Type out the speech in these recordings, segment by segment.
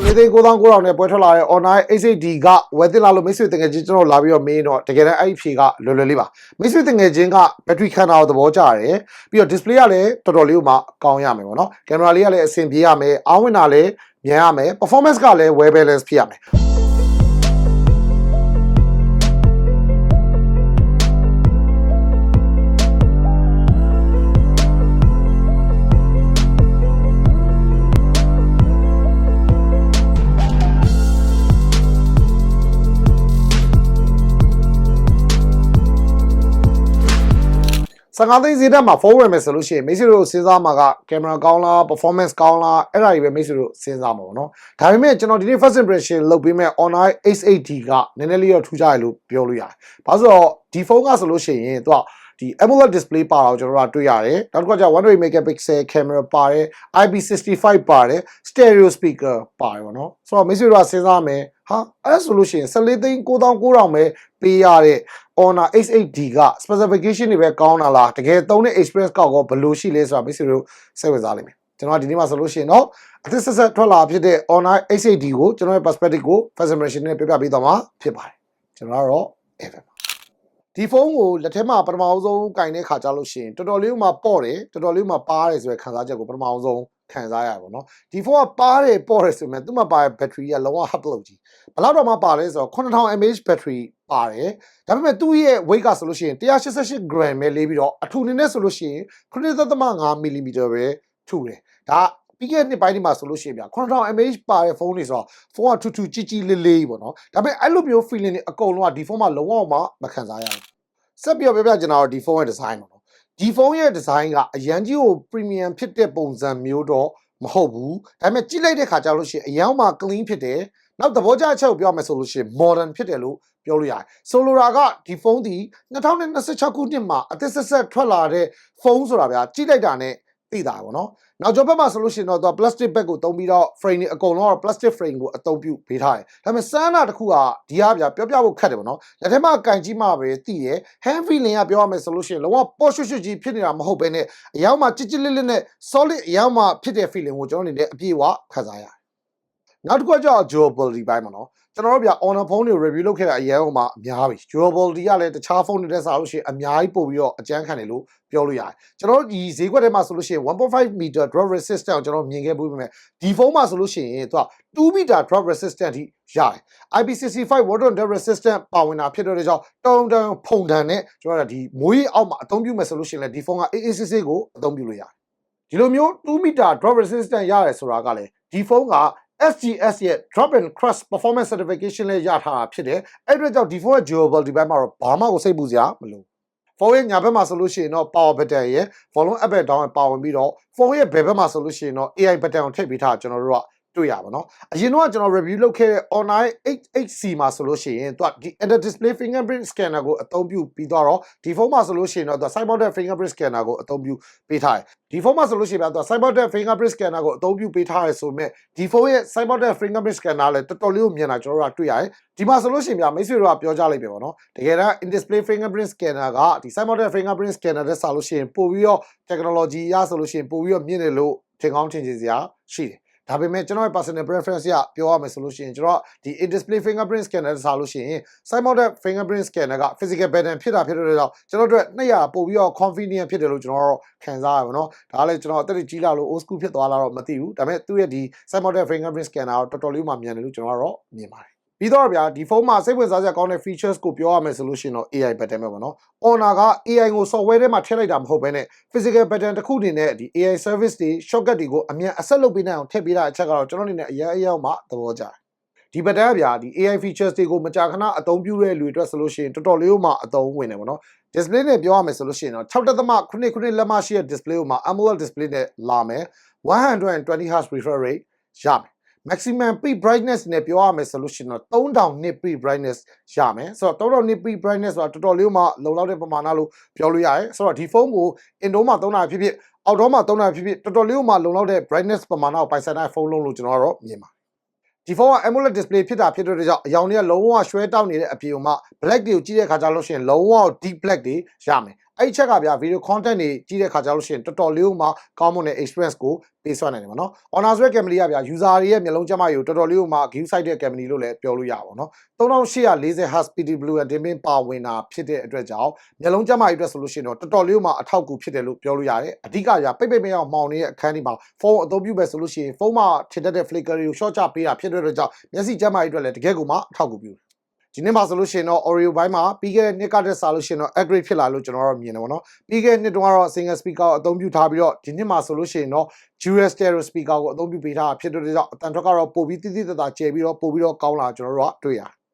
လေးသိန်း9,900နဲ့ပွဲထွက်လာတဲ့ online H8D ကဝယ်သင့်လားလို့မိတ်ဆွေတငယ်ချင်းကျွန်တော်လာပြီးတော့မေးတော့တကယ်တမ်းအဲ့ဒီဖြေကလွယ်လွယ်လေးပါမိတ်ဆွေတငယ်ချင်းက battery ခန္ဓာကိုသဘောကျတယ်ပြီးတော့ display ကလည်းတော်တော်လေးကိုမှကောင်းရမယ်ပေါ့နော်ကင်မရာလေးကလည်းအဆင်ပြေရမယ်အောင်းဝင်တာလည်းမြန်ရမယ် performance ကလည်း well balance ဖြစ်ရမယ်15သိန်းဈေးတက်မှာဖုန်းဝယ်မယ်ဆိုလို့ရှိရင်မိတ်ဆွေတို့စဉ်းစားမှာကကင်မရာကောင်းလား performance ကောင်းလားအဲ့ဒါတွေပဲမိတ်ဆွေတို့စဉ်းစားမှာပေါ့နော်ဒါပေမဲ့ကျွန်တော်ဒီနေ့ first impression လုပ်ပေးမဲ့ online H8D ကနည်းနည်းလေးတော့ထူးခြားတယ်လို့ပြောလို့ရတယ်။ဘာလို့ဆိုတော့ဒီဖုန်းကဆိုလို့ရှိရင်သူကဒီ AMOLED display ပါတော့ကျွန်တော်တို့တွေ့ရတယ်။နောက်တစ်ခါကျ120 megapixel camera ပါတယ် IP65 ပါတယ် stereo speaker ပါတယ်ပေါ့နော်။ဆိုတော့မိတ်ဆွေတို့ကစဉ်းစားမယ်ဟာအဲ့ဆိုလို့ရှိရင်14သိန်း9,900ပဲပေးရတဲ့ Honor H8D က specification တွေပဲကောင်းတာလားတကယ်သုံးတဲ့ experience ကောက်ဘယ်လိုရှိလဲဆိုတာမိတ်ဆွေတို့စိတ်ဝင်စားလိမ့်မယ်ကျွန်တော်ဒီနေ့မှာဆိုလို့ရှိရင်တော့အသစ်ဆက်ထွက်လာဖြစ်တဲ့ Honor H8D ကိုကျွန်တော်ရဲ့ perspective ကို first impression နဲ့ပြပြပေးသွားမှာဖြစ်ပါတယ်ကျွန်တော်ကတော့ FM ဒီဖုန်းကိုလက်ထဲမှာပထမဆုံးကင်တဲ့ခါကြလို့ရှိရင်တော်တော်လေးမှပေါ့တယ်တော်တော်လေးမှပါတယ်ဆိုတဲ့ခံစားချက်ကိုပထမဆုံးခံစားရပါတော့ဒီဖုန်းကပါတယ်ပေါ့တယ်ဆိုမှသူ့မှာပါတဲ့ battery ကလုံးဝ hub လို့ကြီးဘယ်လောက်တော့မှပါလဲဆိုတော့ 9000 mAh battery ပါတယ်ဒါပေမဲ့သူ့ရဲ့ weight ကဆိုလို့ရှိရင်188 gram ပဲလေးပြီးတော့အထူအနေနဲ့ဆိုလို့ရှိရင် 9.5 mm ပဲထူတယ်ဒါပြီးခဲ့တဲ့နှစ်ပိုင်းဒီမှာဆိုလို့ရှိရင်ဗျာ 9000 mAh ပါတဲ့ဖုန်းတွေဆိုတော့ဖုန်းကထူထူကြီးကြီးလေးလေးပေါ့နော်ဒါပေမဲ့အဲ့လိုမျိုး feeling တွေအကုန်လုံးကဒီဖုန်းမှာလုံးဝမခံစားရဘူးဆက်ပြီးတော့ပြကျွန်တော်ဒီဖုန်းရဲ့ design ပေါ့နော်ဒီဖုန်းရဲ့ design ကအရန်ကြီးကို premium ဖြစ်တဲ့ပုံစံမျိုးတော့မဟုတ်ဘူးဒါပေမဲ့ကြည့်လိုက်တဲ့ခါကျလို့ရှိရင်အရန်မှာ clean ဖြစ်တယ်နောက်သဘောကျအချက်ကိုပြောမယ်ဆိုလို့ရှိရင် modern ဖြစ်တယ်လို့ပြောလို့ရတယ်ဆိုလိုတာကဒီဖုန်းဒီ2026ခုနှစ်မှာအသစ်ဆက်ထွက်လာတဲ့ဖုန်းဆိုတာဗျာကြည့်လိုက်တာနဲ့သိတာပေါ့နော်နောက်ကျောဘက်မှာဆိုလို့ရှိရင်တော့သူက plastic bag ကိုသုံးပြီးတော့ frame တွေအကုန်လုံးက plastic frame ကိုအသုံးပြုပေးထားတယ်ဒါပေမဲ့စမ်းတာတစ်ခုကဒီဟာဗျာပြောပြဖို့ခက်တယ်ပေါ့နော်လက်ထဲမှာကင်ကြီးမှပဲသိရ hand feeling ကပြောရမယ်ဆိုလို့ရှိရင်လုံးဝပေါ့ရွှွှွကြီးဖြစ်နေတာမဟုတ်ဘဲနဲ့အယောင်မှာကြစ်လေးလေးနဲ့ solid အယောင်မှာဖြစ်တဲ့ feeling ကိုကျွန်တော်အနေနဲ့အပြည့်အဝခံစားရတယ်နောက်တစ်ခုကကျတော့ durability ဘိုင်းပေါ့နော်ကျွန်တော်တို့ဗျာ Honor ဖုန်းတွေ review လုပ်ခဲ့တာအရင်ကမှအများပြီ durability ကလည်းတခြားဖုန်းတွေတက်စားလို့ရှိရင်အများကြီးပို့ပြီးတော့အကျန်းခံတယ်လို့ပြောလို့ရတယ်ကျွန်တော်တို့ဒီဈေးကွက်ထဲမှာဆိုလို့ရှိရင် 1.5 meter drop resistance ကိုကျွန်တော်မြင်ခဲ့ပြီးပြီဒီဖုန်းမှာဆိုလို့ရှိရင်သူက2 meter drop resistance ထိရတယ် IP65 water drop resistance ပါဝင်တာဖြစ်တဲ့ကြောင့်တုံဖုန်တန်နဲ့ကျွန်တော်တို့ဒီမွေးအောက်မှာအသုံးပြုမယ်ဆိုလို့ရှိရင်လည်းဒီဖုန်းကအေးအေးဆေးဆေးကိုအသုံးပြုလို့ရတယ်ဒီလိုမျိုး2 meter drop resistance ရတယ်ဆိုတာကလည်းဒီဖုန်းကSGS ရဲ့ drop and crush performance certification လေးရထားတာဖြစ်တယ်အဲ့အတွက်ကြောင့်ဒီဖုန်းရဲ့ durability ဘက်မှာတော့ဘာမှကိုစိတ်ပူစရာမလိုဖုန်းရဲ့ညာဘက်မှာဆိုလို့ရှိရင်တော့ power button ရဲ့ volume up and down ပါဝင်ပြီးတော့ဖုန်းရဲ့ဘယ်ဘက်မှာဆိုလို့ရှိရင်တော့ AI button ကိုထည့်ပေးထားကျွန်တော်တို့ကတွေ့ရပါတော့အရင်တော့ကျွန်တော် review လုပ်ခဲ့တဲ့ online 8HC မှာဆိုလို့ရှိရင်သူကဒီ inter display fingerprint scanner ကိုအသုံးပြုပြီးတော့ဒီဖုန်းမှာဆိုလို့ရှိရင်တော့သူ side mounted fingerprint scanner ကိုအသုံးပြုပေးထားတယ်ဒီဖုန်းမှာဆိုလို့ရှိရင်သူ side mounted fingerprint scanner ကိုအသုံးပြုပေးထားရဆိုမဲ့ဒီဖုန်းရဲ့ side mounted fingerprint scanner လည်းတော်တော်လေးကိုမြင်တာကျွန်တော်တို့ကတွေ့ရတယ်ဒီမှာဆိုလို့ရှိရင်ဗျာမိတ်ဆွေတို့ကပြောကြလိုက်ပြီပေါ့နော်တကယ်တမ်း in display fingerprint scanner ကဒီ side mounted fingerprint scanner တဲ့ဆိုလို့ရှိရင်ပို့ပြီးတော့ technology ရဆိုလို့ရှိရင်ပို့ပြီးတော့မြင်တယ်လို့ထင်ကောင်းထင်စရာရှိတယ်ဒါပေမဲ့ကျွန်တော်ရဲ့ personal preference ကပြောရမယ်ဆိုလို့ရှိရင်ကျွန်တော်ဒီ in display fingerprint scanner စားလို့ရှိရင် side mounted fingerprint scanner က physical pattern ဖြစ်တာဖြစ်တဲ့ကြောင့်ကျွန်တော်တို့200ပို့ပြီးတော့ convenient ဖြစ်တယ်လို့ကျွန်တော်တို့ခံစားရပါတော့ဒါလည်းကျွန်တော်အသက်ကြီးလာလို့ old school ဖြစ်သွားလာတော့မသိဘူးဒါပေမဲ့သူ့ရဲ့ဒီ side mounted fingerprint scanner တော့တော်တော်လေးမှမြန်တယ်လို့ကျွန်တော်ကတော့မြင်ပါတယ်ပြီးတော့ဗျာဒီဖုန်းမှာစိတ်ဝင်စားစရာကောင်းတဲ့ features ကိုပြောရမယ်ဆိုလို့ရှိရင်တော့ AI pattern ပဲပေါ့နော် Honor က AI ကို software ထဲမှာထည့်လိုက်တာမဟုတ်ဘဲနဲ့ physical pattern တစ်ခုအနေနဲ့ဒီ AI service တွေ shortcut တွေကိုအမြန်အဆက်လုပ်ပေးနိုင်အောင်ထည့်ပေးတာအချက်ကတော့ကျွန်တော်အနေနဲ့အရင်မှသဘောကျတယ်ဒီ pattern ဗျာဒီ AI features တွေကိုမကြာခဏအသုံးပြုတဲ့လူတွေအတွက်ဆိုလို့ရှိရင်တော်တော်လေးမှအသုံးဝင်တယ်ပေါ့နော် display နဲ့ပြောရမယ်ဆိုလို့ရှိရင်တော့6.9 လက်မရှိတဲ့ display ကိုမှ AMOLED display နဲ့လာမယ်120 Hz refresh rate ရမယ်maximum peak brightness နဲ့ပြောရမယ်ဆိုလို့ရှိရင်တော့3000 nit peak brightness ရမယ်ဆိုတော့3000 nit peak brightness ဆိုတာတော်တော်လေးမှလုံလောက်တဲ့ပမာဏလို့ပြောလို့ရတယ်ဆိုတော့ဒီဖုန်းကို indoor မှာသုံးတာဖြစ်ဖြစ်outdoor မှာသုံးတာဖြစ်ဖြစ်တော်တော်လေးမှလုံလောက်တဲ့ brightness ပမာဏကိုပိုင်ဆိုင်တဲ့ဖုန်းလုံးလို့ကျွန်တော်ကတော့မြင်ပါတယ်ဒီဖုန်းက AMOLED display ဖြစ်တာဖြစ်တဲ့ကြောင့်အရောင်တွေကလုံးဝရွှဲတောက်နေတဲ့အပြင်မှာ black တွေကိုကြည့်တဲ့အခါကျလို့ရှိရင်လုံးဝ deep black တွေရမယ် အဲ့ချက်ကဗျာ video content တွေကြီးတဲ့ခါကြလို့ရှိရင်တော်တော်လေးမှကောင်းမွန်တဲ့ experience ကိုပေးစွမ်းနိုင်တယ်ပေါ့နော် Honor ဆိုတဲ့ company ကဗျာ user တွေရဲ့မျက်လုံးကျမကြီးကိုတော်တော်လေးမှ view site တဲ့ company လို့လည်းပြောလို့ရပါဘောနော်3840 Hz PD Blue and Dimming ပါဝင်တာဖြစ်တဲ့အတွက်ကြောင့်မျက်လုံးကျမကြီးအတွက်ဆိုလို့ရှိရင်တော့တော်တော်လေးမှအထောက်အကူဖြစ်တယ်လို့ပြောလို့ရတယ်အဓိကဗျာပိတ်ပိတ်မရအောင်မှောင်နေတဲ့အခန်းဒီမှာဖုန်းအသုံးပြုပဲဆိုလို့ရှိရင်ဖုန်းမှာထင်တတ်တဲ့ flicker တွေကို short ချပေးတာဖြစ်တဲ့အတွက်ကြောင့်မျက်စိကျမကြီးအတွက်လည်းတကယ်ကိုမှအထောက်အကူပြုဒီနေ့မှာဆိုလို့ရှိရင်တော့ Oreo ဘိုင်းမှာပြီးခဲ့တဲ့နှစ်ကတည်းကစားလို့ရှိရင်တော့ upgrade ဖြစ်လာလို့ကျွန်တော်တို့မြင်တယ်ပေါ့နော်ပြီးခဲ့တဲ့နှစ်တုန်းကတော့ single speaker ကိုအသုံးပြုထားပြီးတော့ဒီနှစ်မှာဆိုလို့ရှိရင်တော့ dual stereo speaker ကိုအသုံးပြုပေးထားတာဖြစ်တဲ့အတွက်ကြောင့်အတန်ထွက်ကတော့ပိုပြီးတိတိတတ်တာကျယ်ပြီးတော့ပိုပြီးတော့ကောင်းလာကျွန်တော်တို့ကတွေ့ရတယ်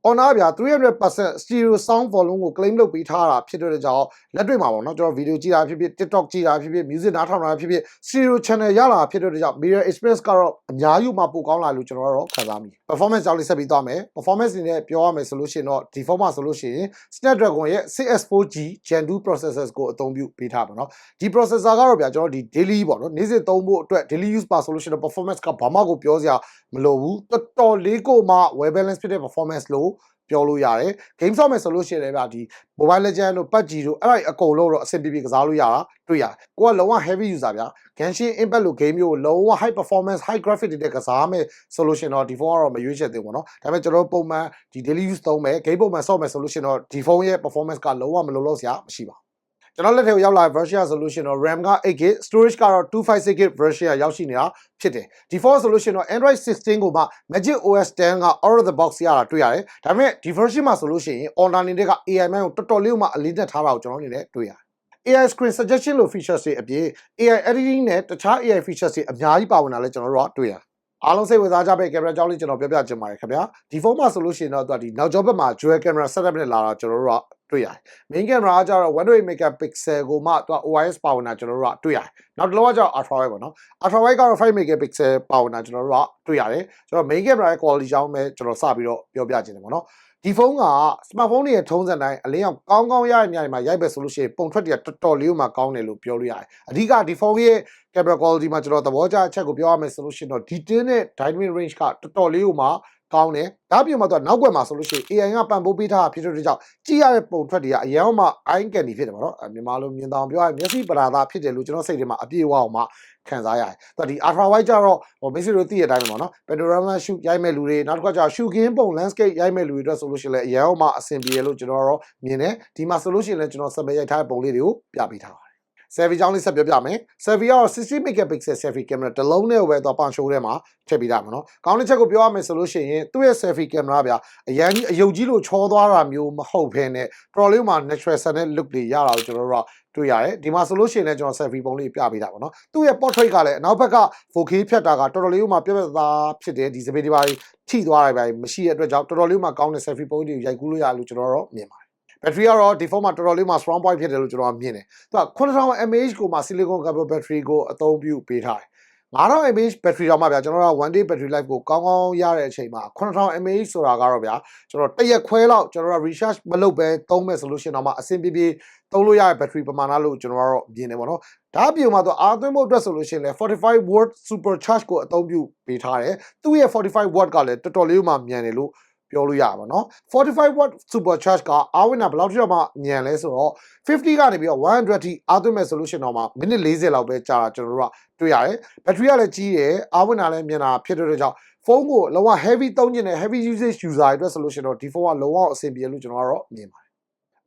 Honor ဗျာ 300% stereo sound volume ကို claim လုပ်ပေးထားတာဖြစ်တဲ့ကြောင့်လက်တွေ့မှာပေါ့နော်ကျွန်တော်ဗီဒီယိုကြည့်တာဖြစ်ဖြစ် TikTok ကြည့်တာဖြစ်ဖြစ် music နားထောင်တာဖြစ်ဖြစ် stereo channel ရလာဖြစ်တဲ့ကြောင့် media experience ကတော့အများကြီးမှပိုကောင်းလာလို့ကျွန်တော်တို့ခံစားမိ performance ကြောင့်လေးဆက်ပြီးသွားမယ် performance တွေနဲ့ပြောရမယ်ဆိုလို့ရှိရင်တော့ဒီ form မှာဆိုလို့ရှိရင် Snapdragon ရဲ့ 6S4G Gen 2 processors ကိုအသုံးပြုပေးထားပါတော့ဒီ processor ကတော့ဗျာကျွန်တော်ဒီ daily ပေါ့နော်နေ့စဉ်သုံးဖို့အတွက် daily use ပါဆိုလို့ရှိရင် performance ကဘာမှကိုပြောစရာမလိုဘူးတော်တော်လေးကိုမှ well balance ဖြစ်တဲ့ performance လို့ပြောလို့ရတယ် game ဆော့မယ်ဆိုလို့ရှိရင်လည်းဗျာဒီ Mobile Legend တို့ PUBG တို့အဲ့ဒါအကုန်လုံးတော့အဆင်ပြေပြေကစားလို့ရတာတွေ့ရတယ်ကိုကလုံးဝ heavy user ဗျာ Genshin Impact လို့ game မျိုးကိုလုံးဝ high performance high graphic တွေနဲ့ကစားမယ်ဆိုလို့ရှိရင်တော့ဒီဖုန်းကတော့မရွေးချယ်သေးဘူးပေါ့နော်ဒါပေမဲ့ကျွန်တော်ပုံမှန်ဒီ daily use သုံးမယ် game ပုံမှန်ဆော့မယ်ဆိုလို့ရှိရင်တော့ဒီဖုန်းရဲ့ performance ကလုံးဝမလုံလောက်စရာမရှိပါဘူးကျွန်တော်လက်ထဲကိုရောက်လာတဲ့ version ဆိုလို့ရှိရင်တော့ RAM က 8GB storage ကတော့ 256GB version ရောက်ရှိနေတာဖြစ်တယ် default ဆိုလို့ရှိရင်တော့ Android 16 ကိုမှ Magic OS 10 က out of the box ရတာတွေ့ရတယ်ဒါပေမဲ့ဒီ version မှာဆိုလို့ရှိရင် online တွေက AI မှန်ကိုတော်တော်လေးမှအလေးနဲ့ထားတာကိုကျွန်တော်အနေနဲ့တွေ့ရတယ် AI screen suggestion လို့ features တွေအပြင် AI editing နဲ့တခြား AI features တွေအများကြီးပါဝင်တာလည်းကျွန်တော်တို့ကတွေ့ရတယ်အားလုံးစိတ်ဝင်စားကြပဲ camera ကြောင်းလေးကျွန်တော်ပြောပြချင်ပါတယ်ခင်ဗျာဒီဖုန်းမှာဆိုလို့ရှိရင်တော့ဒီနောက်ကျောဘက်မှာ dual camera setup နဲ့လာတာကျွန်တော်တို့ကတွေ့ရတယ် main camera ကကျတော့ 108 megapixel ကိုမှသူက OIS ပါဝင်တာကျွန်တော်တို့ကတွေ့ရတယ်နောက်တစ်လုံးကကျတော့ ultra wide ပေါ့နော် ultra wide ကတော့ 5 megapixel ပါဝင်တာကျွန်တော်တို့ကတွေ့ရတယ်ကျွန်တော် main camera ရဲ့ quality ကြောင်းပဲကျွန်တော်စပြီးတော့ပြောပြချင်တယ်ပေါ့နော်ဒီဖုန်းက smartphone တွေရဲ့ထုံးစံတိုင်းအလင်းအောင်ကောင်းကောင်းရတဲ့နေရာတွေမှာရိုက်ပဲဆိုလို့ရှိရင်ပုံထွက်တွေကတော်တော်လေးမှကောင်းတယ်လို့ပြောလို့ရတယ်အဓိကဒီဖုန်းရဲ့ camera quality မှာကျွန်တော်သဘောကျအချက်ကိုပြောရမယ်ဆိုလို့ရှိရင်တော့ detail နဲ့ dynamic range ကတော်တော်လေးမှကောင်းတယ်ဒါပြင်မှာတော့နောက်ွယ်မှာဆိုလို့ရှိရင် AI ကပံ့ပိုးပေးထားတာဖြစ်တဲ့ကြောင့်ကြည့်ရတဲ့ပုံထွက်တွေကအရင်ကမှ eye candy ဖြစ်တယ်ပေါ့နော်မြန်မာလိုမြင်တောင်ပြောရမျက်စိပရာသာဖြစ်တယ်လို့ကျွန်တော်စိတ်ထဲမှာအပြည့်အဝအောင်မှခံစားရတယ်။ဒီ ultra wide ကျတော့မိတ်ဆွေတို့သိတဲ့အတိုင်းပဲပေါ့နော် panorama shoot ရိုက်မဲ့လူတွေနောက်တစ်ခါကျ shoot ကင်းပုံ landscape ရိုက်မဲ့လူတွေအတွက်ဆိုလို့ရှိရင်လည်းအရင်ကမှအဆင်ပြေလို့ကျွန်တော်တော့မြင်တယ်ဒီမှာဆိုလို့ရှိရင်လည်းကျွန်တော်စပယ်ရိုက်ထားတဲ့ပုံလေးတွေကိုပြပေးထားပါတယ်။ selfie ကြောင်းလေးဆက်ပြောပြမယ် selfie ကတော့60 megapixel selfie camera တစ်လုံးနဲ့ပဲတော့ပန်ရှိုးထဲမှာထည့်ပေးတာမှာနော်။ကောင်းတဲ့ချက်ကိုပြောရမယ်ဆိုလို့ရှိရင်သူ့ရဲ့ selfie camera ဗျာအရင်ကြီးအယုတ်ကြီးလို့ချောသွားတာမျိုးမဟုတ်ဘဲနဲ့တော်လေးမှာ natural sun နဲ့ look တွေရတာကိုကျွန်တော်တို့ကတွေ့ရတယ်ဒီမှာဆိုလို့ရှိရင်လည်းကျွန်တော် selfie ပုံလေးပြပေးတာပေါ့နော်သူ့ရဲ့ portrait ကလည်းအနောက်ဘက်က 4K ဖြတ်တာကတော်တော်လေးမှပြည့်ပြည့်သားဖြစ်တယ်ဒီစပယ်ဒီပါထိသွားတယ်ဗျာမရှိတဲ့အတွက်ကြောင့်တော်တော်လေးမှကောင်းတဲ့ selfie ပုံတွေကိုရိုက်ကူးလို့ရလို့ကျွန်တော်တို့မြင်ပါတယ်ဘက်ထရီကတော့ဒီဖုန်းမှာတော်တော်လေးမှ strong point ဖြစ်တယ်လို့ကျွန်တော်မြင်တယ်သူက 9000 mAh ကိုမှ silicon carbon battery ကိုအသုံးပြုပေးထားတယ်9000 mAh battery တော့မှဗျာကျွန်တော်တို့က one day battery life ကိုကောင်းကောင်းရတဲ့အချိန်မှာ9000 mAh ဆိုတာကတော့ဗျာကျွန်တော်တစ်ရက်ခွဲလောက်ကျွန်တော်တို့ recharge မလုပ်ဘဲသုံးမယ်ဆိုလို့ရှိရင်တော့မှအဆင်ပြေပြေသုံးလို့ရတဲ့ battery ပမာဏလို့ကျွန်တော်တို့မြင်တယ်ပေါ့နော်ဒါအပြင်မှာတော့အားသွင်းဖို့အတွက်ဆိုလို့ရှိရင်လည်း45 watt supercharge ကိုအသုံးပြုပေးထားတယ်သူ့ရဲ့45 watt ကလည်းတော်တော်လေးမှမြန်တယ်လို့ပြောလို့ရပါတော့45 watt supercharge ကအားဝင်တာဘယ်လောက်ထိတော့မှမြန်လဲဆိုတော့50ကနေပြီးတော့100ထိအားသွင်းမဲ့ solution တော့မှမိနစ်40လောက်ပဲကြာတာကျွန်တော်တို့ကတွေ့ရတယ်ဘက်ထရီကလည်းကြီးတယ်အားဝင်တာလည်းမြန်တာဖြစ်တဲ့ကြောင့်ဖုန်းကိုလုံးဝ heavy သုံးကျင်တဲ့ heavy usage user တွေအတွက် solution တော့ဒီဖုန်းကလုံးဝအဆင်ပြေလို့ကျွန်တော်ကတော့မြင်ပါတယ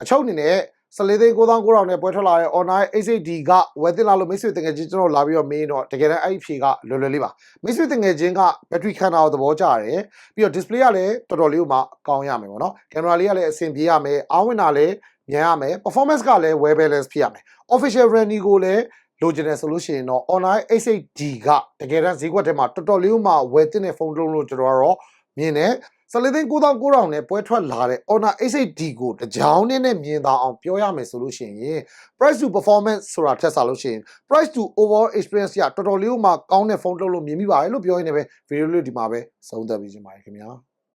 ်အချုပ်အနေနဲ့14,900နဲ့ပွဲထွက်လာတဲ့ Honor X8D ကဝယ်သင့်လားလို့မိတ်ဆွေတကယ်ချင်းကျွန်တော်လာပြီးတော့မေးတော့တကယ်တမ်းအဲ့ဒီဖြေကလွယ်လွယ်လေးပါမိတ်ဆွေတကယ်ချင်းကဘက်ထရီခန္ဓာကိုသဘောကျတယ်ပြီးတော့ display ကလည်းတော်တော်လေးကိုမှကောင်းရမယ်ပေါ့နော်ကင်မရာလေးကလည်းအဆင်ပြေရမယ်အားဝင်တာလည်းမြန်ရမယ် performance ကလည်း well balance ဖြစ်ရမယ် official branding ကိုလည်းလိုချင်တယ်ဆိုလို့ရှိရင်တော့ Honor X8D ကတကယ်တမ်းဈေးကွက်ထဲမှာတော်တော်လေးမှဝယ်သင့်တဲ့ဖုန်းတစ်လုံးလို့ကျွန်တော်ကတော့မြင်တယ်14,900နဲ့ပွဲထွက်လာတဲ့ Honor X8D ကိုတကြောင်နဲ့မြင်သာအောင်ပြောရမယ်ဆိုလို့ရှိရင် price to performance ဆိုတာထက်စားလို့ရှိရင် price to overall experience ကတော်တော်လေးမှကောင်းတဲ့ဖုန်းတစ်လုံးလို့မြင်မိပါတယ်လို့ပြောရင်းနဲ့ပဲ video လေးဒီမှာပဲဆုံးသက်ပြီးချင်ပါတယ်ခင်ဗျာ